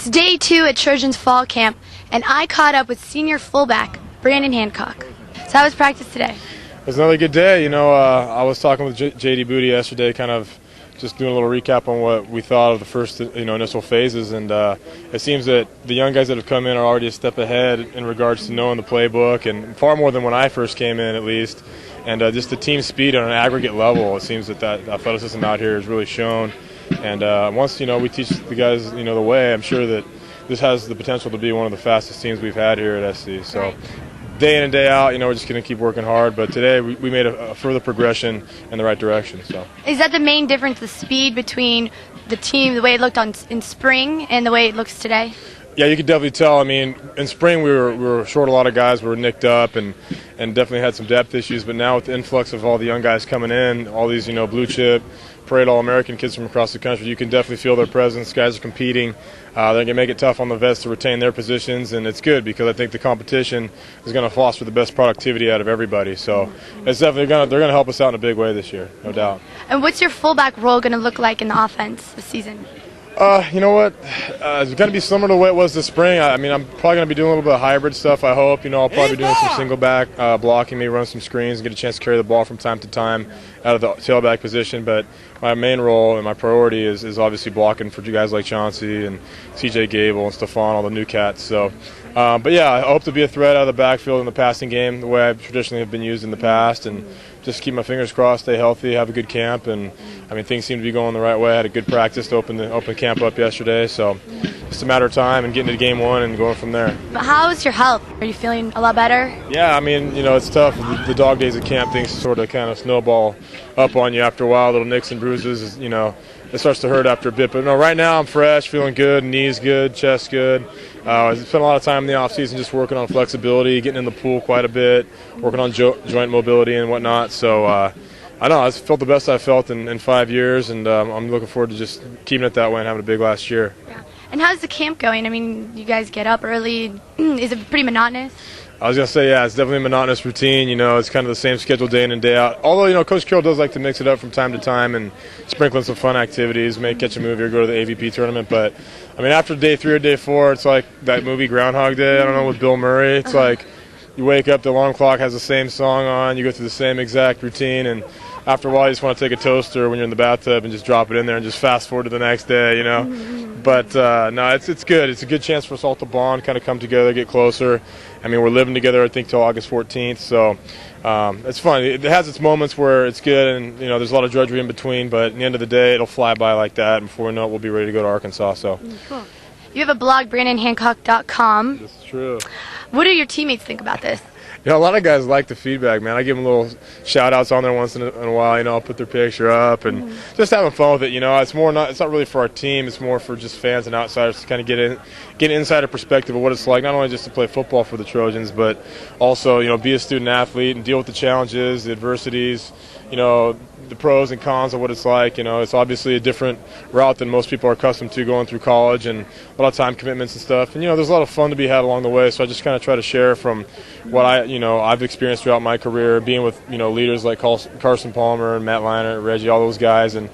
It's day 2 at Trojans Fall Camp, and I caught up with senior fullback Brandon Hancock. So how was practice today? It was another good day. I was talking with J.D. Booty yesterday, kind of just doing a little recap on what we thought of the first, initial phases, and it seems that the young guys that have come in are already a step ahead in regards to knowing the playbook, and far more than when I first came in, at least. And just the team speed on an aggregate level, it seems that athleticism out here has really shown. And once we teach the guys the way, I'm sure that this has the potential to be one of the fastest teams we've had here at SC. So day in and day out, we're just going to keep working hard. But today we made a further progression in the right direction. So is that the main difference, the speed between the team, the way it looked in spring, and the way it looks today? Yeah, you could definitely tell. I mean, in spring we were short a lot of guys. We were nicked up and definitely had some depth issues. But now with the influx of all the young guys coming in, all these blue chip, parade All-American kids from across the country, you can definitely feel their presence. Guys are competing. They're going to make it tough on the vets to retain their positions, and it's good because I think the competition is going to foster the best productivity out of everybody. So it's definitely they're going to help us out in a big way this year, no doubt. And what's your fullback role going to look like in the offense this season? You know what? It's going to be similar to the way it was this spring. I mean, I'm probably going to be doing a little bit of hybrid stuff, I hope. I'll probably be doing some single back blocking, maybe run some screens, and get a chance to carry the ball from time to time out of the tailback position. But my main role and my priority is obviously blocking for guys like Chauncey and TJ Gable and Stephon, all the new cats. So, but yeah, I hope to be a threat out of the backfield in the passing game the way I traditionally have been used in the past, and just keep my fingers crossed, stay healthy, have a good camp, and I mean things seem to be going the right way. I had a good practice to open camp up yesterday, so just a matter of time and getting to game one and going from there. But how's your health? Are you feeling a lot better? Yeah, I mean it's tough. The dog days at camp, things sort of kind of snowball up on you after a while. Little nicks and bruises, it starts to hurt after a bit. But no, right now I'm fresh, feeling good, knees good, chest good. I spent a lot of time in the off season just working on flexibility, getting in the pool quite a bit, working on joint mobility and whatnot. So I felt the best I've felt in 5 years, and I'm looking forward to just keeping it that way and having a big last year. Yeah. And how's the camp going? I mean, you guys get up early. Is it pretty monotonous? I was going to say, yeah, it's definitely a monotonous routine. It's kind of the same schedule day in and day out. Although, Coach Carroll does like to mix it up from time to time and sprinkle in some fun activities, maybe catch a movie or go to the AVP tournament. But, I mean, after day 3 or day 4, it's like that movie Groundhog Day, I don't know, with Bill Murray. It's like you wake up, the alarm clock has the same song on, you go through the same exact routine, and after a while you just want to take a toaster when you're in the bathtub and just drop it in there and just fast forward to the next day, But, no, it's good. It's a good chance for us all to bond, kind of come together, get closer. I mean, we're living together, I think, till August 14th, so it's fun. It has its moments where it's good and, there's a lot of drudgery in between, but at the end of the day, it'll fly by like that, and before we know it, we'll be ready to go to Arkansas. So. Cool. You have a blog, BrandonHancock.com. That's true. What do your teammates think about this? A lot of guys like the feedback, man. I give them little shout-outs on there once in a while. I'll put their picture up and just having fun with it. It's not really for our team. It's more for just fans and outsiders to kind of get an insider perspective of what it's like, not only just to play football for the Trojans, but also be a student athlete and deal with the challenges, the adversities, the pros and cons of what it's like. It's obviously a different route than most people are accustomed to going through college, and a lot of time commitments and stuff. And there's a lot of fun to be had along the way. So I just kind of try to share from what I've experienced throughout my career, being with leaders like Carson Palmer and Matt Leinart, Reggie, all those guys. And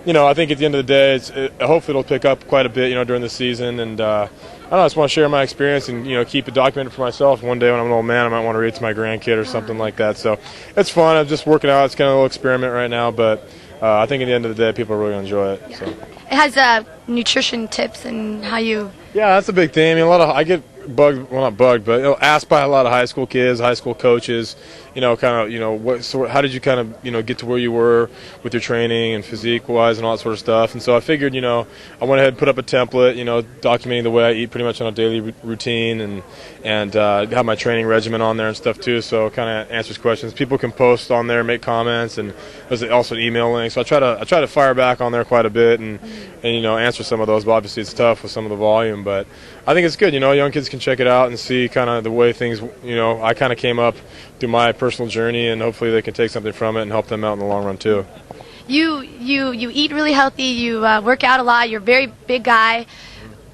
I think at the end of the day, hopefully it'll pick up quite a bit during the season. And I just want to share my experience and keep it documented for myself. One day when I'm an old man, I might want to read it to my grandkid or something like that. So it's fun. I'm just working out. It's kind of a little experiment right now, but I think at the end of the day, people are really going to enjoy it. Yeah. So. It has nutrition tips and how you. Yeah, that's a big thing. I mean, I get bugged, well, not bugged, but asked by a lot of high school kids, high school coaches, how did you kind of, get to where you were with your training and physique-wise and all that sort of stuff. And so I figured, I went ahead and put up a template, documenting the way I eat pretty much on a daily routine and have my training regimen on there and stuff too, so it kind of answers questions. People can post on there, make comments, and there's also an email link. So I try to fire back on there quite a bit and answer some of those, but obviously it's tough with some of the volume. But I think it's good, young kids can check it out and see kind of the way things, I kind of came up through my personal journey, and hopefully they can take something from it and help them out in the long run too. You eat really healthy, you work out a lot, you're a very big guy,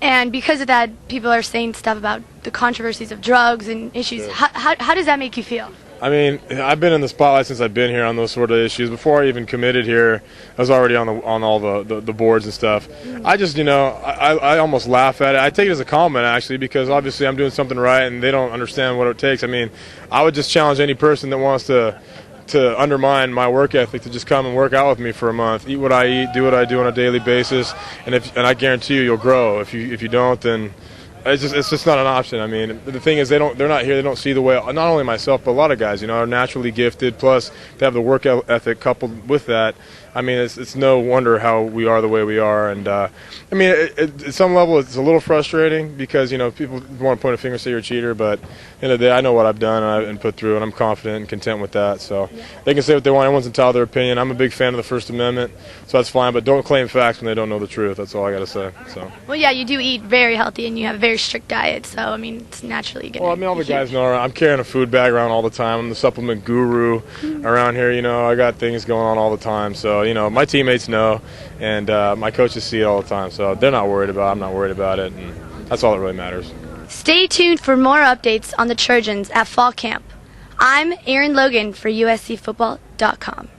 and because of that, people are saying stuff about the controversies of drugs and issues. Sure. How does that make you feel? I mean, I've been in the spotlight since I've been here on those sort of issues. Before I even committed here, I was already on all the boards and stuff. I just, I almost laugh at it. I take it as a compliment, actually, because obviously I'm doing something right and they don't understand what it takes. I mean, I would just challenge any person that wants to undermine my work ethic to just come and work out with me for a month, eat what I eat, do what I do on a daily basis, and I guarantee you'll grow. If you don't, then it's just not an option. I mean, the thing is they're not here. They don't see the way. Not only myself, but a lot of guys, are naturally gifted. Plus, they have the work ethic coupled with that. I mean, it's no wonder how we are the way we are. And I mean, at some level, it's a little frustrating because people want to point a finger and say you're a cheater. But at the end of the day, I know what I've done and put through, and I'm confident and content with that. So they can say what they want. Everyone's entitled to their opinion. I'm a big fan of the First Amendment, so that's fine. But don't claim facts when they don't know the truth. That's all I got to say. So. Well, yeah, you do eat very healthy, and you have a very strict diet. So I mean, it's naturally going to. Well, I mean, all the guys know I'm carrying a food bag around all the time. I'm the supplement guru around here. I got things going on all the time. So my teammates know, and my coaches see it all the time. So they're not worried about it. I'm not worried about it, and that's all that really matters. Stay tuned for more updates on the Trojans at fall camp. I'm Aaron Logan for USCFootball.com.